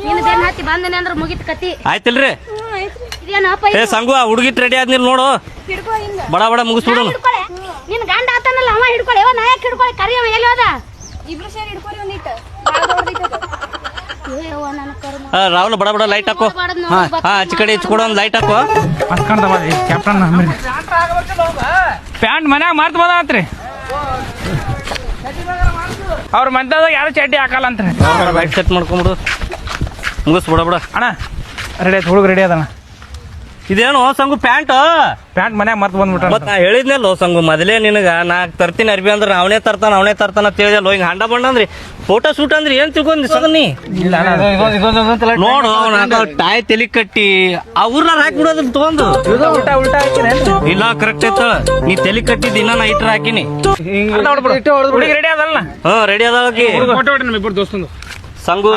ನಿನ್ನ ಬೆನ್ನ ಹತ್ತಿ ಬಂದನೆ ಅಂದ್ರೆ ಮುಗಿತ್ ಕತಿ ಆಯ್ತಿಲ್ರಿ ಇದೇನಪ್ಪ ಏ ಸಂಗು ಹುಡುಗಿಟ್ ರೆಡಿ ಆದ್ನಿಲ್ ನೋಡು ಹಿಡ್ಕೊ ಹಿಂಗ ಬಡ ಬಡ ಮುಗಿಸ್ಬಿಡು ನಿನ್ ಗಂಡ ಆತನಲ್ಲ ಅವ ಹಿಡ್ಕೊಳ್ಳಿ ಅವ ನಾಯಕ್ ಹಿಡ್ಕೊಳ್ಳಿ ಕರಿಯವ ಎಲ್ಲಿ ಹೋದ ಇಬ್ರು ಸೇರಿ ಹಿಡ್ಕೊಳ್ಳಿ ಒಂದಿಟ್ಟು ರಾಹುಲ್ ಬಡ ಬಡ ಲೈಟ್ ಹಾಕೋ ಹಾ ಆಚೆ ಕಡೆ ಕೊಡು ಒಂದು ಲೈಟ್ ಹಾಕೋ ಕ್ಯಾಪ್ಟನ್ ಪ್ಯಾಂಟ್ ಮನ್ಯಾಗ ಮಾರ್ತ್ ಬಂದ್ರಿ ಅವ್ರ ಮಂದಾಗ ಯಾರು ಚಡ್ಡಿ ಹಾಕಲ್ಲ ಅಂತ್ರಿ ಲೈಟ್ ಸೆಟ್ ಮಾಡ್ಕೊಂಬಿಡು ಮುಗಿಸ್ ಬಿಡ ಬಿಡ ಅಣ್ಣ ರೆಡಿ ಆಯ್ತು ಹುಡುಗ ರೆಡಿ ಅದಣ್ಣ ಇದೇನು ಸಂಗು ಪ್ಯಾಂಟ್ ಮನ್ಯಾಗ ಮರ್ತ್ ಬಂದ್ಬಿಟ್ಟ ಮತ್ ನಾ ಹೇಳಿದ್ನಲ್ಲೋ ಸಂಗು ಮೊದಲೇ ನಿನಗ ನಾ ತರ್ತೀನಿ ಅರ್ಬಿ ಅಂದ್ರೆ ಅವನೇ ತರ್ತಾನ ಅಂತ ತಿಳಿದಲ್ಲ ಹಿಂಗ ಹಂಡ ಬಣ್ಣ ಅಂದ್ರಿ ಫೋಟೋ ಶೂಟ್ ಅಂದ್ರಿ ಏನ್ ತಿಳ್ಕೊಂಡಿ ಸಗನಿ ನೋಡು ಟಾಯ್ ತಲಿ ಕಟ್ಟಿ ಅವ್ರನ್ನ ಹಾಕಿ ಬಿಡೋದ್ರ ತಗೊಂಡು ಉಲ್ಟಾ ಇಲ್ಲ ಕರೆಕ್ಟ್ ಐತ ನೀ ತಲಿ ಕಟ್ಟಿದ್ ಇನ್ನ ನಾ ಇಟ್ರ ಹಾಕಿನಿ ಹುಡುಗಿ ರೆಡಿ ಅದಲ್ಲ ರೆಡಿ ಅದಾಗಿ ಫೋಟೋ ಹೊಡಿ ನಮ್ಮ ಇಬ್ಬರು ದೋಸ್ತಂದು ಸಂಗು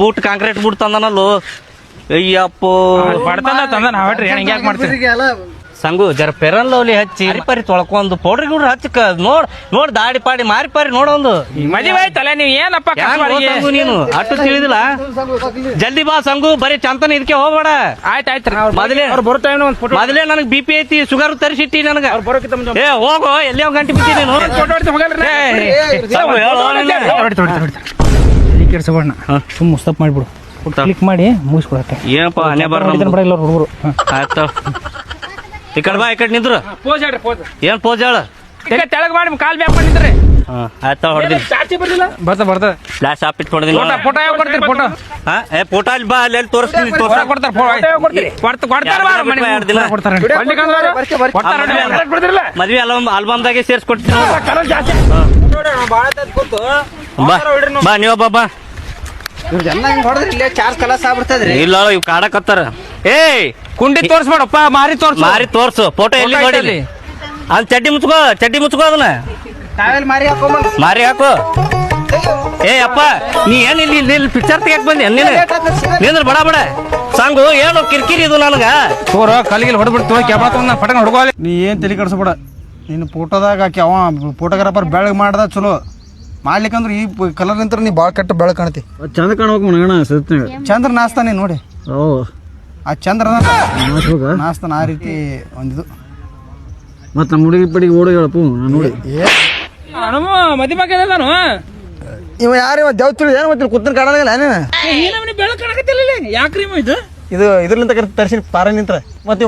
ಬೂಟ್ ಕಾಂಕ್ರೀಟ್ ಬೂಟ್ ತಂದನಲ್ಲೋ ಅಯ್ಯಪ್ಪೋ ಬಡ್ತಂದ ತಂದ ನಾವ್ರಿ ಹೆಂಗ್ ಯಾಕೆ ಮಾಡ್ತೀರಿ ಸಂಗು ಜರ ಪೆರನ್ ಲವ್ಲಿ ಹಚ್ಚಿ ಪರಿ ತೊಳ್ಕೊಂದು ಪೌಡ್ರಿ ಗಿಡ್ರಿ ಹಚ್ಚ ನೋಡ್ ದಾಡಿ ಪಾಡಿ ಮಾರಿ ಪಾರಿ ನೋಡೊಂದು ಮದುವೆ ಆಯ್ತಲ್ಲ ನೀವ್ ಏನಪ್ಪ ಸಂಗು ನೀನು ಅಟ್ಟು ತಿಳಿದಿಲ್ಲ ಜಲ್ದಿ ಬಾ ಸಂಗು ಬರೀ ಚಂತನ ಇದಕ್ಕೆ ಹೋಗ್ಬೇಡ ಆಯ್ತಾಯ್ತು ಮೊದಲೇ ನನಗ್ ಬಿ ಪಿ ಐತಿ ಶುಗರ್ ತರಿಸಿಟ್ಟಿ ನನಗ ಏ ಹೋಗೋ ಎಲ್ಲಿ ಗಂಟೆ ಬಿಟ್ಟಿ ನೀನು ಕೆಡ್ಸಬೇಡ ಸುಮ್ ಮುಸ್ತಪ್ ಮಾಡ್ಬಿಡು ಕ್ಲಿಕ್ ಮಾಡಿ ಮುಗಿಸ್ಕೊಡತ್ತೆ ಏನಪ್ಪ ಹಣೆ ಬರ ಹುಡುಗರು ಆಯ್ತು ಈ ಕಡೆ ಬಾ ಈ ಕಡೆ ನಿಂದ್ರು ಪೋಸ್ ಹೇಳ್ರಿ ಪೋಸ್ ಏನ್ ಪೋಸ್ ಹೇಳ ತೆಳಗ್ ಮಾಡಿ ಕಾಲ್ ಬ್ಯಾಕ್ ಮಾಡಿದ್ರಿ ಆಯ್ತಾ ಹೊಡೆದಿನಿ ಬರ್ತಾ ಫ್ಲಾಶ್ ಆಫ್ ಇಟ್ಟು ಹೊಡೆದಿನಿ ಫೋಟೋ ಯಾವ ಕೊಡ್ತೀರಿ ಫೋಟೋ ಫೋಟೋ ಅಲ್ಲಿ ಬಾ ಅಲ್ಲಿ ತೋರಿಸ್ತೀನಿ ಮದ್ವೆ ಆಲ್ಬಮ್ದಾಗೆ ಸೇರ್ಸ್ಕೊಡ್ತೀನಿ ಬಾ ನೀವ ಬಾ ಇಲ್ಲ ಇವ್ ಕಾಡಕತ್ತಾರ ಏಯ್ ಕುಂಡಿ ತೋರ್ಸ್ಬೇಡಪ್ಪ ಮಾರಿ ತೋರ್ಸು ಫೋಟೋ ಎಲ್ಲಿ ನೋಡಿ ಅದ್ ಚಡ್ಡಿ ಮುಚ್ಕೋ ಅದನ್ನ ಮಾರಿ ಹಾಕು ಏ ಅಪ್ಪ ನೀ ಏನ್ ಇಲ್ಲಿ ಪಿಕ್ಚರ್ ತೆಗಿಯಕ್ ಬಂದಿ ನಿಂದ್ರ ಬಡ ಬಡ ಸಂಗು ಏನು ಕಿರಿಕಿರಿ ಇದು ನನಗ ತೋರ ಕಲಿಗೆ ಹೊಡ್ಬಿಡ್ತು ಪಟಕ ಹೊಡ್ಕೋಲಿ ನೀ ಏನ್ ತಲೆ ಕೆಡ್ಸಬೇಡ ನಿನ್ನ ಫೋಟೋದಾಗ ಹಾಕಿ ಅವ ಫೋಟೋಗ್ರಾಫರ್ ಬೆಳಗ್ ಮಾಡ್ದ ಚಲೋ ಮಾಡ್ಲಿಕ್ಕಂದ್ರೆ ಈ ಕಲರ್ ನಿಂತ್ರ ನೀ ಭಾಳ ಕೆಟ್ಟ ಬೆಳಗ್ ಕಾಣ್ತಿ ಚಂದ ಕಾಣಬೇಕು ಮನಗಣ ಚಂದ್ರ ನಾಸ್ತಾನೆ ನೋಡಿ ಆ ಚಂದ್ರ ನಾಸ್ತಾನ ಆ ರೀತಿ ಒಂದಿದು ಮತ್ತ ನಮ್ಮ ಹುಡುಗಿ ಪಡಿಗೆ ಓಡಿ ಹೇಳಪ್ಪು ನಾನು ನೋಡಿ ಮದಿ ಬಗ್ಗೆ ನಾನು ಇವ ಯಾರು ದೇವ್ ತಿಳಿ ಏನು ಗೊತ್ತಿಲ್ಲ ಕುತ್ತನ ಕಾಣಲ್ಲ ಬೆಳಕು ಕಾಣಕತ್ತಿಲ್ಲ ಯಾಕ್ರಿ ಇದು ಇದ್ರಲಿಂತ ತರಿಸಿ ಪಾರ ನಿಂತ್ರ ಮತ್ತೆ